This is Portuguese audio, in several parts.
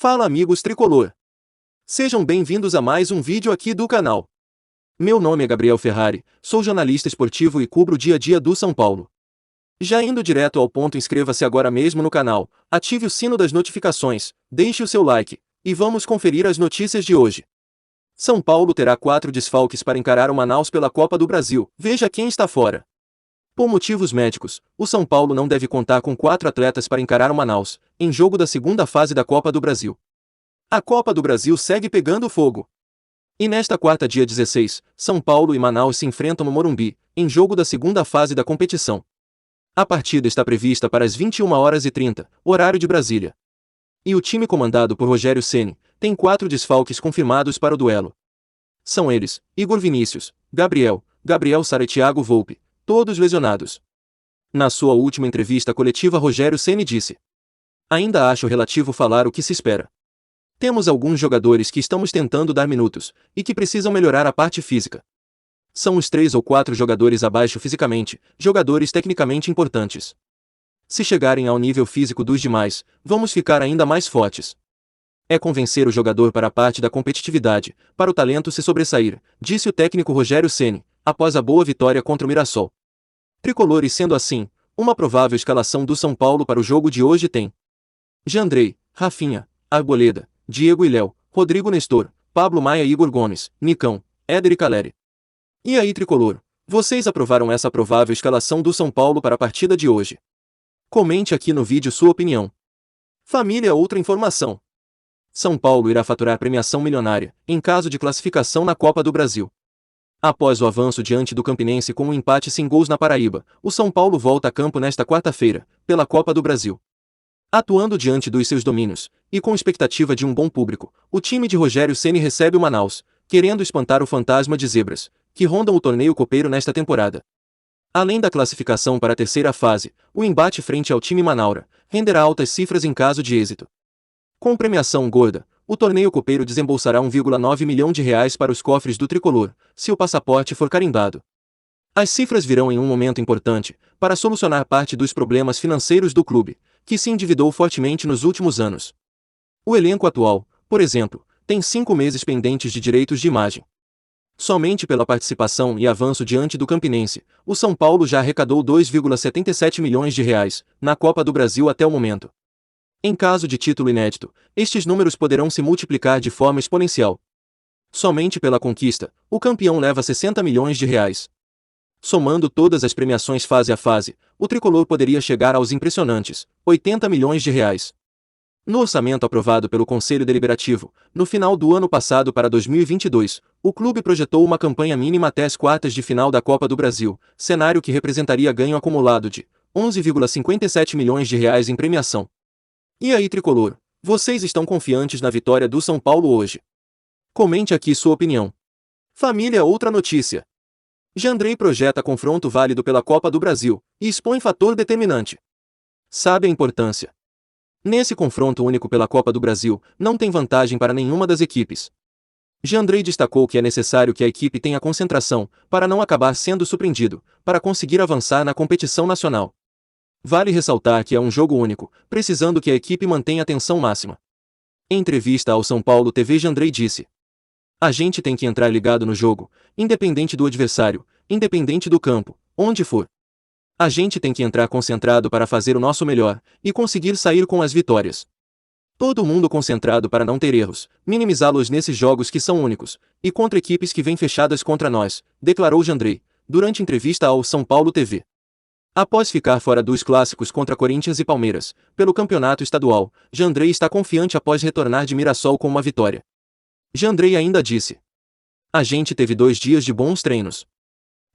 Fala amigos tricolor! Sejam bem-vindos a mais um vídeo aqui do canal. Meu nome é Gabriel Ferrari, sou jornalista esportivo e cubro o dia a dia do São Paulo. Já indo direto ao ponto, inscreva-se agora mesmo no canal, ative o sino das notificações, deixe o seu like, e vamos conferir as notícias de hoje. São Paulo terá 4 desfalques para encarar o Manaus pela Copa do Brasil, veja quem está fora. Por motivos médicos, o São Paulo não deve contar com 4 atletas para encarar o Manaus, em jogo da segunda fase da Copa do Brasil. A Copa do Brasil segue pegando fogo. E nesta quarta, dia 16, São Paulo e Manaus se enfrentam no Morumbi, em jogo da segunda fase da competição. A partida está prevista para as 21h30, horário de Brasília. E o time comandado por Rogério Ceni tem 4 desfalques confirmados para o duelo. São eles: Igor Vinícius, Gabriel Sara e Thiago Volpi, todos lesionados. Na sua última entrevista coletiva, Rogério Ceni disse: "Ainda acho relativo falar o que se espera. Temos alguns jogadores que estamos tentando dar minutos, e que precisam melhorar a parte física. São os 3 ou 4 jogadores abaixo fisicamente, jogadores tecnicamente importantes. Se chegarem ao nível físico dos demais, vamos ficar ainda mais fortes. É convencer o jogador para a parte da competitividade, para o talento se sobressair", disse o técnico Rogério Ceni, após a boa vitória contra o Mirassol. Tricolor. E sendo assim, uma provável escalação do São Paulo para o jogo de hoje tem: Jandrei, Rafinha, Arboleda, Diego e Léo, Rodrigo Nestor, Pablo Maia e Igor Gomes, Nicão, Éder e Caleri. E aí, tricolor, vocês aprovaram essa provável escalação do São Paulo para a partida de hoje? Comente aqui no vídeo sua opinião. Família. Outra informação: São Paulo irá faturar premiação milionária, em caso de classificação na Copa do Brasil. Após o avanço diante do Campinense com um empate sem gols na Paraíba, o São Paulo volta a campo nesta quarta-feira, pela Copa do Brasil. Atuando diante dos seus domínios, e com expectativa de um bom público, o time de Rogério Ceni recebe o Manaus, querendo espantar o fantasma de zebras, que rondam o torneio copeiro nesta temporada. Além da classificação para a terceira fase, o embate frente ao time manaura renderá altas cifras em caso de êxito. Com premiação gorda, o torneio copeiro desembolsará 1,9 milhão de reais para os cofres do tricolor, se o passaporte for carimbado. As cifras virão em um momento importante, para solucionar parte dos problemas financeiros do clube, que se endividou fortemente nos últimos anos. O elenco atual, por exemplo, tem 5 meses pendentes de direitos de imagem. Somente pela participação e avanço diante do Campinense, o São Paulo já arrecadou 2,77 milhões de reais, na Copa do Brasil até o momento. Em caso de título inédito, estes números poderão se multiplicar de forma exponencial. Somente pela conquista, o campeão leva 60 milhões de reais. Somando todas as premiações fase a fase, o tricolor poderia chegar aos impressionantes 80 milhões de reais. No orçamento aprovado pelo Conselho Deliberativo, no final do ano passado para 2022, o clube projetou uma campanha mínima até as quartas de final da Copa do Brasil, cenário que representaria ganho acumulado de 11,57 milhões de reais em premiação. E aí, tricolor, vocês estão confiantes na vitória do São Paulo hoje? Comente aqui sua opinião. Família. Outra notícia: Jandrei projeta confronto válido pela Copa do Brasil, e expõe fator determinante. Sabe a importância? Nesse confronto único pela Copa do Brasil, não tem vantagem para nenhuma das equipes. Jandrei destacou que é necessário que a equipe tenha concentração, para não acabar sendo surpreendido, para conseguir avançar na competição nacional. Vale ressaltar que é um jogo único, precisando que a equipe mantenha atenção máxima. Em entrevista ao São Paulo TV, Jandrei disse: "A gente tem que entrar ligado no jogo, independente do adversário, independente do campo, onde for. A gente tem que entrar concentrado para fazer o nosso melhor, e conseguir sair com as vitórias. Todo mundo concentrado para não ter erros, minimizá-los nesses jogos que são únicos, e contra equipes que vêm fechadas contra nós", declarou Jandrei, durante entrevista ao São Paulo TV. Após ficar fora dos clássicos contra Corinthians e Palmeiras, pelo campeonato estadual, Jandrei está confiante após retornar de Mirassol com uma vitória. Jandrei ainda disse: "A gente teve 2 dias de bons treinos.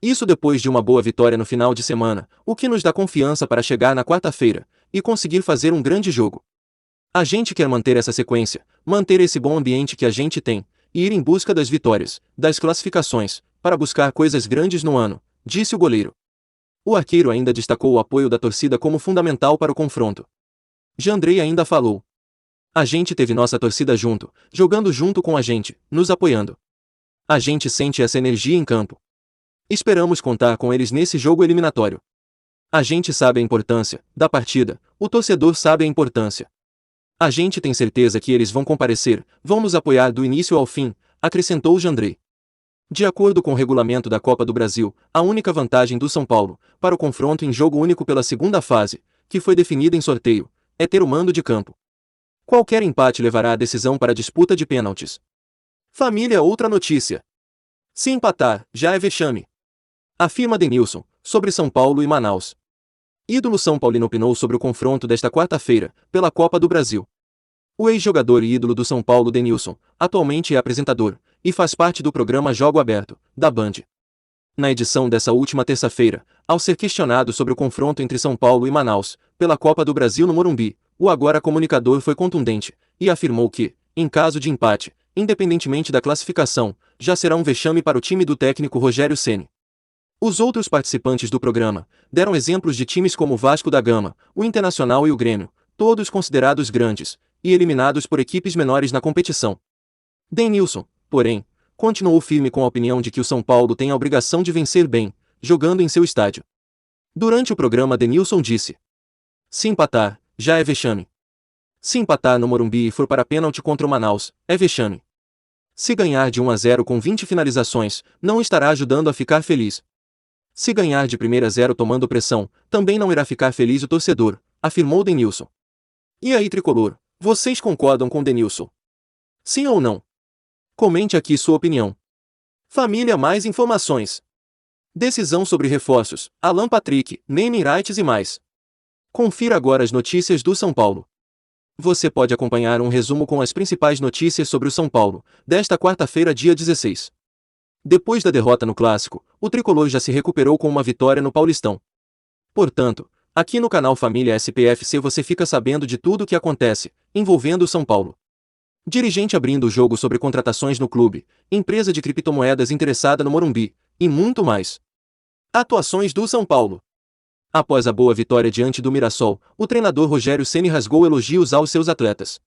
Isso depois de uma boa vitória no final de semana, o que nos dá confiança para chegar na quarta-feira, e conseguir fazer um grande jogo. A gente quer manter essa sequência, manter esse bom ambiente que a gente tem, e ir em busca das vitórias, das classificações, para buscar coisas grandes no ano", disse o goleiro. O arqueiro ainda destacou o apoio da torcida como fundamental para o confronto. Jandrei ainda falou: "A gente teve nossa torcida junto, jogando junto com a gente, nos apoiando. A gente sente essa energia em campo. Esperamos contar com eles nesse jogo eliminatório. A gente sabe a importância da partida, o torcedor sabe a importância. A gente tem certeza que eles vão comparecer, vão nos apoiar do início ao fim, acrescentou Jandrei. De acordo com o regulamento da Copa do Brasil, a única vantagem do São Paulo, para o confronto em jogo único pela segunda fase, que foi definida em sorteio, é ter o mando de campo. Qualquer empate levará a decisão para a disputa de pênaltis. Família, outra notícia. Se empatar, já é vexame. Afirma Denilson, sobre São Paulo e Manaus. Ídolo São Paulino opinou sobre o confronto desta quarta-feira, pela Copa do Brasil. O ex-jogador e ídolo do São Paulo Denilson, atualmente é apresentador, e faz parte do programa Jogo Aberto, da Band. Na edição dessa última terça-feira, ao ser questionado sobre o confronto entre São Paulo e Manaus, pela Copa do Brasil no Morumbi, o agora comunicador foi contundente, e afirmou que, em caso de empate, independentemente da classificação, já será um vexame para o time do técnico Rogério Ceni. Os outros participantes do programa deram exemplos de times como o Vasco da Gama, o Internacional e o Grêmio, todos considerados grandes, e eliminados por equipes menores na competição. Denilson, porém, continuou firme com a opinião de que o São Paulo tem a obrigação de vencer bem, jogando em seu estádio. Durante o programa Denilson disse: se empatar, já é vexame. Se empatar no Morumbi e for para pênalti contra o Manaus, é vexame. Se ganhar de 1-0 com 20 finalizações, não estará ajudando a ficar feliz. Se ganhar de 1-0 tomando pressão, também não irá ficar feliz o torcedor, afirmou Denilson. E aí, tricolor, vocês concordam com Denilson? Sim ou não? Comente aqui sua opinião. Família, mais informações. Decisão sobre reforços, Alan Patrick, naming rights e mais. Confira agora as notícias do São Paulo. Você pode acompanhar um resumo com as principais notícias sobre o São Paulo, desta quarta-feira, dia 16. Depois da derrota no Clássico, o tricolor já se recuperou com uma vitória no Paulistão. Portanto, aqui no canal Família SPFC você fica sabendo de tudo o que acontece, envolvendo o São Paulo. Dirigente abrindo o jogo sobre contratações no clube, empresa de criptomoedas interessada no Morumbi, e muito mais. Atuações do São Paulo. Após a boa vitória diante do Mirassol, o treinador Rogério Ceni rasgou elogios aos seus atletas.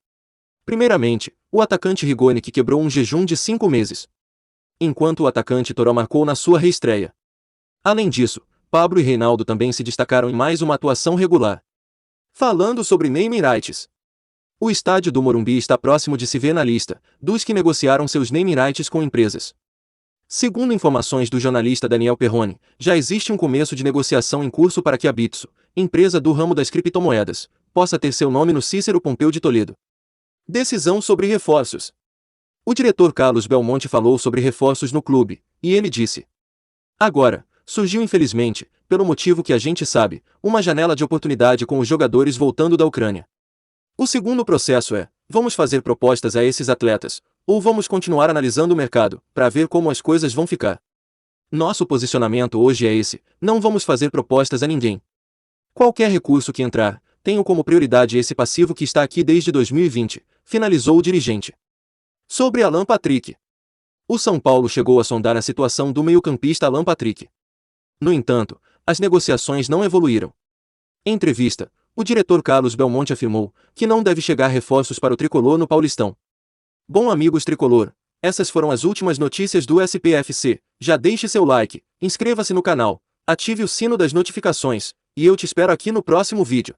Primeiramente, o atacante Rigoni, que quebrou um jejum de 5 meses. Enquanto o atacante Toró marcou na sua reestreia. Além disso, Pablo e Reinaldo também se destacaram em mais uma atuação regular. Falando sobre naming rights. O estádio do Morumbi está próximo de se ver na lista dos que negociaram seus naming rights com empresas. Segundo informações do jornalista Daniel Perrone, já existe um começo de negociação em curso para que a Bitso, empresa do ramo das criptomoedas, possa ter seu nome no Cícero Pompeu de Toledo. Decisão sobre reforços. O diretor Carlos Belmonte falou sobre reforços no clube, e ele disse: agora, surgiu infelizmente, pelo motivo que a gente sabe, uma janela de oportunidade com os jogadores voltando da Ucrânia. O segundo processo é: vamos fazer propostas a esses atletas, ou vamos continuar analisando o mercado, para ver como as coisas vão ficar. Nosso posicionamento hoje é esse: não vamos fazer propostas a ninguém. Qualquer recurso que entrar, tenho como prioridade esse passivo que está aqui desde 2020, finalizou o dirigente. Sobre Alan Patrick. O São Paulo chegou a sondar a situação do meio-campista Alan Patrick. No entanto, as negociações não evoluíram. Em entrevista, o diretor Carlos Belmonte afirmou que não deve chegar reforços para o tricolor no Paulistão. Bom, amigos tricolor, essas foram as últimas notícias do SPFC. Já deixe seu like, inscreva-se no canal, ative o sino das notificações, e eu te espero aqui no próximo vídeo.